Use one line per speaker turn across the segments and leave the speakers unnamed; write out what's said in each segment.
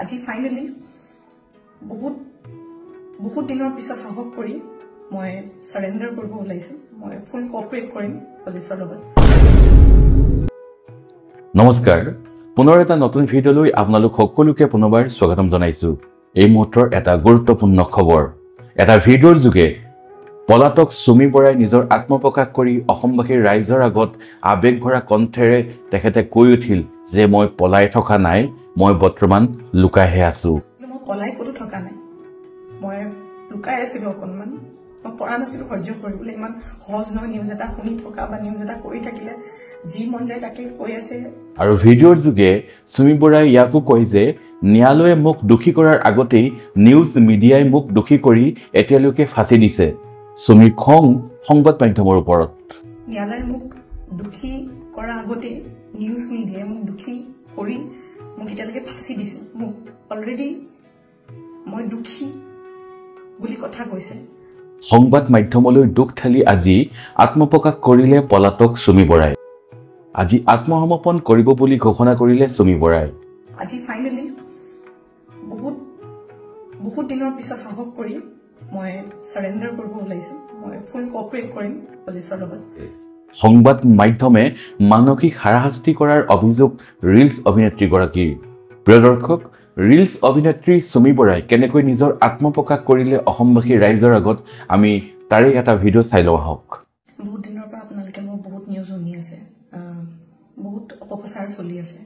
আজি ফাইনেলি বহুত দিনৰ পিছত সাহস কৰি মই সাৰেন্ডাৰ কৰিব ওলাইছো। মই ফুল কোঅপাৰেট কৰিম পুলিচৰ লগত।
নমস্কাৰ, পুনৰ এটা নতুন ভিডিঅ'লৈ আপোনালোক সকলোকে পুনৰবাৰ স্বাগতম জনাইছো। এই মুহূৰ্তৰ এটা গুৰুত্বপূৰ্ণ খবৰ। এটা ভিডিঅ'ৰ যোগে পলাতক সুমি বৰাই নিজৰ আত্মপ্ৰকাশ কৰি অসমবাসীৰ ৰাইজৰ আগত আবেগভৰা কণ্ঠেৰে তেখেতে কৈ উঠিল যে মই পলাই থকা নাই, মই বৰ্তমান লুকাইহে আছো।
মই পলাই ক'তো থকা নাই, মই লুকাই আছিলো অকণমান। মই পৰা নাছিলো সহ্য কৰিবলৈ। ইমান সহজ নহয় নিউজ এটা শুনি থকা বা নিউজ এটা কৰি থাকিলে যি মন যায় তাকে কৈ আছে।
আৰু ভিডিঅ'ৰ যোগে সুমি বৰাই ইয়াকো কয় যে ন্যায়ালয়ে মোক দোষী কৰাৰ আগতেই নিউজ মিডিয়াই মোক দোষী কৰি এতিয়ালৈকে ফাঁচি দিছে। সুমিৰ খং সংবাদ মাধ্যমৰ ওপৰত।
ন্যায়ালয়ে মোক দোষী কৰাৰ আগতেই নিউজ মিডিয়াই মোক দোষী কৰি মোক এতিয়ালৈকে ফাঁচি দিছে। মোক অলৰেডি মই দোষী বুলি কথা কৈছে।
সংবাদ মাধ্যমলৈ দুখ ঠেলি আজি আত্মপ্ৰকাশ কৰিলে পলাতক সুমি বৰাই। আজি আত্মসমৰ্পণ কৰিব বুলি ঘোষণা কৰিলে সুমি বৰাই।
আজি ফাইনেলি বহুত দিনৰ পিছত সাহস কৰি মই সাৰেন্ডাৰ কৰিব ওলাইছো। মই ফুল কোঅপাৰেট কৰিম পুলিচৰ লগত।
সংবাদ মাধ্যমে মানসিক হাৰাশাস্তি কৰাৰ অভিযোগ ৰিলছ অভিনেত্ৰীগৰাকীৰ। প্ৰিয় দৰ্শক, ৰিলছ অভিনেত্ৰী সুমি বৰাই কেনেকৈ নিজৰ আত্মপ্ৰকাশ কৰিলে অসমবাসী ৰাইজৰ আগত, আমি তাৰে এটা ভিডিঅ' চাই লওঁ আহক।
বহুত দিনৰ পৰা আপোনালোকে মোৰ বহুত নিউজ শুনি আছে, বহুত অপপ্ৰচাৰ চলি আছে।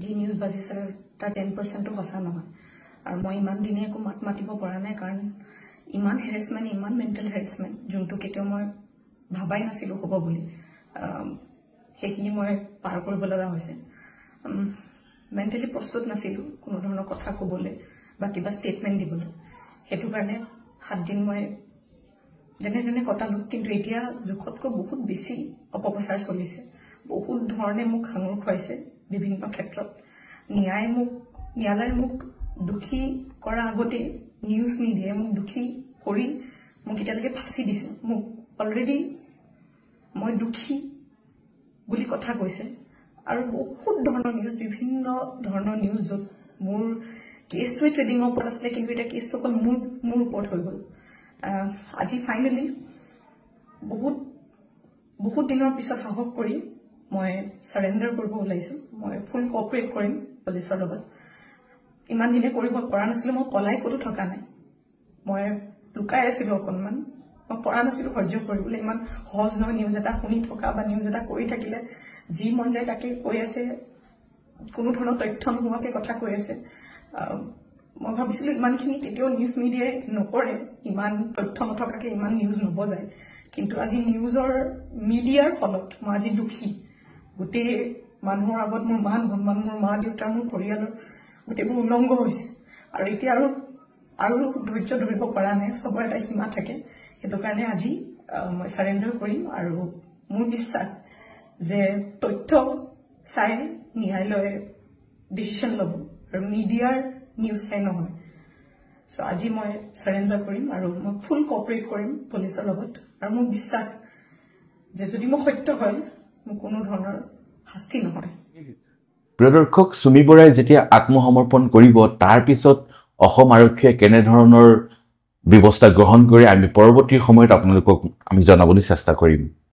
যি নিউজ বাজিছে তাৰ 10%ও সঁচা নহয়। আৰু মই ইমান দিনে একো মাত মাতিব পৰা নাই, কাৰণ ইমান হেৰেছমেণ্ট, ইমান মেণ্টেল হেৰেছমেণ্ট, যোনটো কেতিয়াও মই ভাবাই নাছিলো হ'ব বুলি। সেইখিনি মই পাৰ কৰিব লগা হৈছে। মেণ্টেলি প্ৰস্তুত নাছিলো কোনো ধৰণৰ কথা ক'বলৈ বা কিবা ষ্টেটমেণ্ট দিবলৈ। সেইটো কাৰণে 7 দিন মই যেনে কটালো। কিন্তু এতিয়া জোখতকৈ বহুত বেছি অপপ্ৰচাৰ চলিছে। বহুত ধৰণে মোক সাঙুৰ খুৱাইছে বিভিন্ন ক্ষেত্ৰত। ন্যায়ালয়ে মোক দোষী কৰাৰ আগতেই নিউজ মিডিয়াই মোক দোষী কৰি মোক এতিয়ালৈকে ফাঁচি দিছে। মোক অলৰেডি মই দোষী বুলি কথা কৈছে। আৰু বহুত ধৰণৰ নিউজ, বিভিন্ন ধৰণৰ নিউজ, য'ত মোৰ কেছটোৱে ট্ৰেডিঙৰ ওপৰত আছিলে, কিন্তু এতিয়া কেছটো অকল মোৰ ওপৰত হৈ গ'ল। আজি ফাইনেলি বহুত দিনৰ পিছত সাহস কৰি মই সাৰেন্ডাৰ কৰিব ওলাইছো। মই ফুল কোঅপাৰেট কৰিম পুলিচৰ লগত। ইমান দিনে কৰিব পৰা নাছিলো। মই পলাই ক'তো থকা নাই, মই লুকাই আছিলো অকণমান। মই পৰা নাছিলো সহ্য কৰিবলৈ। ইমান সহজ নহয় নিউজ এটা শুনি থকা বা নিউজ এটা কৰি থাকিলে যি মন যায় তাকে কৈ আছে। কোনো ধৰণৰ তথ্য নোহোৱাকে কথা কৈ আছে। মই ভাবিছিলো ইমানখিনি কেতিয়াও নিউজ মিডিয়াই নকৰে, ইমান তথ্য নথকাকে ইমান নিউজ নবজায়। কিন্তু আজি মিডিয়াৰ ফলত মই আজি দোষী। গোটেই মানুহৰ আগত মোৰ মান সন্মান, মোৰ মা দেউতা, মোৰ পৰিয়ালৰ গোটেইবোৰ উলংঘ হৈছে। আৰু এতিয়া আৰু ধৈৰ্য ধৰিব পৰা নাই। চবৰ এটা সীমা থাকে। সেইটো কাৰণে আজি মই সাৰেন্ডাৰ কৰিম। আৰু মোৰ বিশ্বাস যে তথ্য চাই ন্যায়ালয়ে ডিচিশ্যন ল'ব, আৰু মিডিয়াৰ নিউজ চাই নহয়। চ' আজি মই সাৰেন্ডাৰ কৰিম আৰু মই ফুল কোঅপাৰেট কৰিম পুলিচৰ লগত। আৰু মোৰ বিশ্বাস যে যদি মোৰ সত্য হয়, মোৰ কোনো ধৰণৰ শাস্তি নহয়।
প্ৰিয় দৰ্শক, সুমি বৰাই যেতিয়া আত্মসমৰ্পণ কৰিব, তাৰ পিছত অসম আৰক্ষীয়ে কেনেধৰণৰ ব্যৱস্থা গ্ৰহণ কৰি আমি পৰৱৰ্তী সময়ত আপোনালোকক আমি জনাবলৈ চেষ্টা কৰিম।